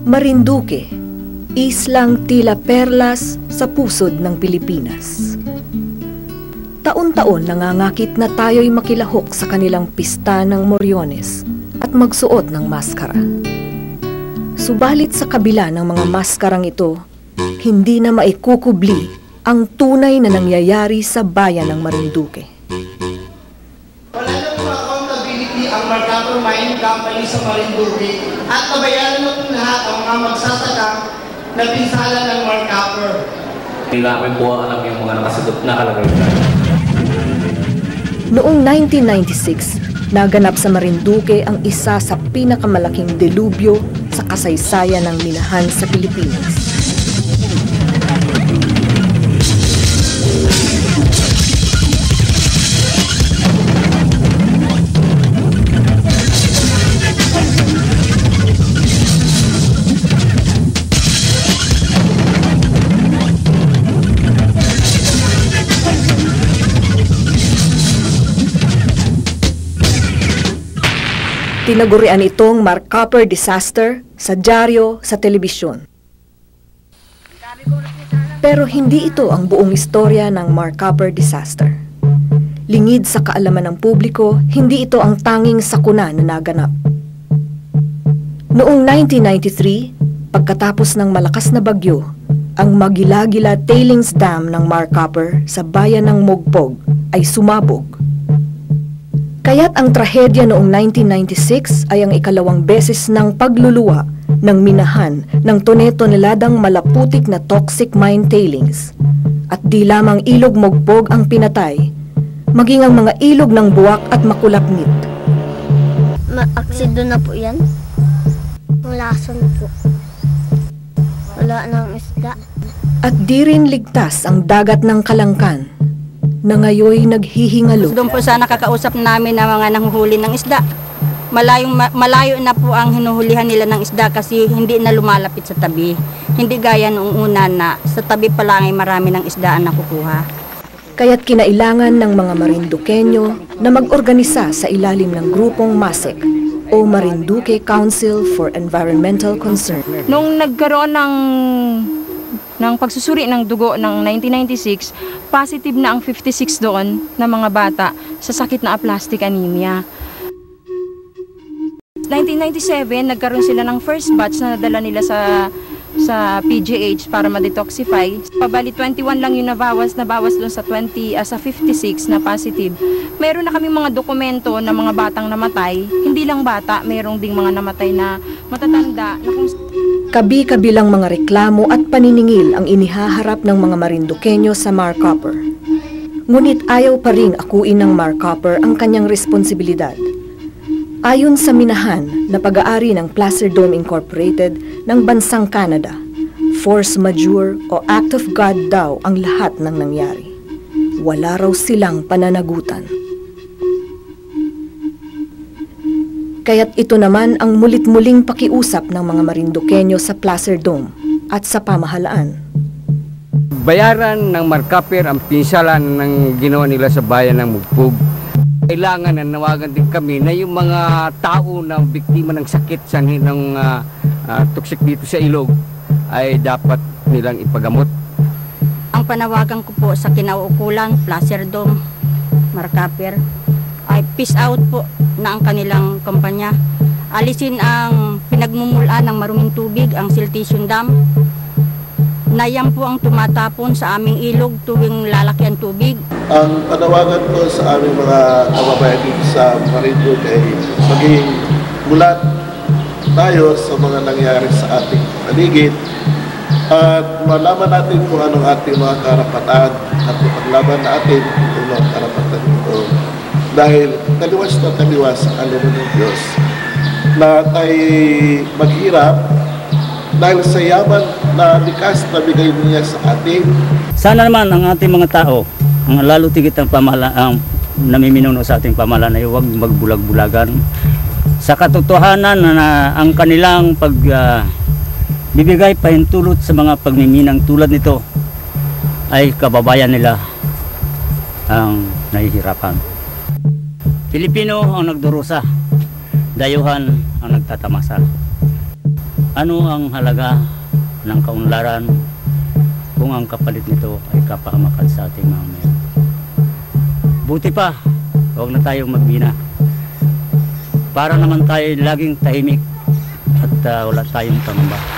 Marinduque, islang tila perlas sa pusod ng Pilipinas. Taon-taon nangangakit na tayo'y makilahok sa kanilang pista ng Moriones at magsuot ng maskara. Subalit sa kabila ng mga maskarang ito, hindi na maikukubli ang tunay na nangyayari sa bayan ng Marinduque. Wala na po accountability ang Marcator Mining Company sa Marinduque at nabayaran na po lahat ang mga magsasaka na pinsala ng Marcator. Hindi namin po alam yung mga nakasagot na kalagayan. Noong 1996, naganap sa Marinduque ang isa sa pinakamalaking delubyo sa kasaysayan ng minahan sa Pilipinas. Tinagurian itong Marcaper Disaster sa dyaryo, sa telebisyon. Pero hindi ito ang buong istorya ng Marcaper Disaster. Lingid sa kaalaman ng publiko, hindi ito ang tanging sakuna na naganap. Noong 1993, pagkatapos ng malakas na bagyo, ang Magila-Gila Tailings Dam ng Marcaper sa bayan ng Mogpog ay sumabog. Kaya't ang trahedya noong 1996 ay ang ikalawang beses ng pagluluwa ng minahan ng tone-toneladang malaputik na toxic mine tailings. At di lamang ilog Mogpog ang pinatay, maging ang mga ilog ng Buwak at Makulapnit. Aksido na po yan. Ang lason po. Wala nang isda. At di rin ligtas ang dagat ng Kalangkan, na ngayoy naghihingalo. Doon po sana nakakausap namin ng mga nanghuhuli ng isda. Malayo na po ang hinuhulihan nila ng isda kasi hindi na lumalapit sa tabi. Hindi gaya noong una na sa tabi pa lang ay marami ng isda ang nakukuha. Kaya't kinailangan ng mga Marinduqueño na mag-organisa sa ilalim ng grupong MASEC o Marinduque Council for Environmental Concern. Nung nagkaroon ng pagsusuri ng dugo ng 1996, positive na ang 56 doon na mga bata sa sakit na aplastic anemia. 1997, nagkaroon sila ng first batch na nadala nila sa PGH para ma-detoxify. Pabali 21 lang yung nabawas doon sa 56 na positive. Meron na kaming mga dokumento ng mga batang namatay. Hindi lang bata, merong ding mga namatay na matatanda. Kabi-kabilang mga reklamo at paniningil ang inihaharap ng mga Marinduqueño sa Marcaper. Ngunit ayaw pa ring akuin ng Marcaper ang kanyang responsibilidad. Ayon sa minahan na pag-aari ng Placer Dome Incorporated ng bansang Canada, force majeure o act of God daw ang lahat ng nangyari. Wala raw silang pananagutan. Kaya't ito naman ang mulit-muling pakiusap ng mga Marinduqueño sa Placer Dome at sa pamahalaan. Bayaran ng Marcaper ang pinsalan ng ginawa nila sa bayan ng Mogpog. Kailangan na nawagan din kami na yung mga tao na biktima ng sakit sanhi ng toxic dito sa ilog ay dapat nilang ipagamot. Ang panawagan ko po sa kinauukulan, Placer Dome, Marcaper, ay peace out po na ang kanilang kumpanya. Alisin ang pinagmumulaan ng maruming tubig, ang siltation dam, na yan po ang tumatapon sa aming ilog tuwing lalaki ang tubig. Ang panawagan ko sa aming mga kababayan dito sa Marinduque ay maging mulat tayo sa mga nangyari sa ating paligid at malaman natin kung anong ating mga karapatan at ipaglaban natin kung anong karapatan ito. Dahil taliwas na taliwas ang loob ng Diyos na tayo maghirap dahil sa yaman na likas na bigay niya sa atin. Sana naman ang ating mga tao, ang lalo tigit ang pamahalaan, namiminuno sa ating pamahalaan ay huwag magbulag-bulagan. Sa katotohanan na ang kanilang bibigay pahintulot sa mga pagmiminang tulad nito ay kababayan nila ang nahihirapan. Pilipino ang nagdurusa, dayuhan ang nagtatamasa. ano ang halaga ng kaunlaran kung ang kapalit nito ay kapahamakan sa ating mga mayor. Buti pa, huwag na tayong magbina. Para naman tayo laging tahimik at wala tayong pangamba.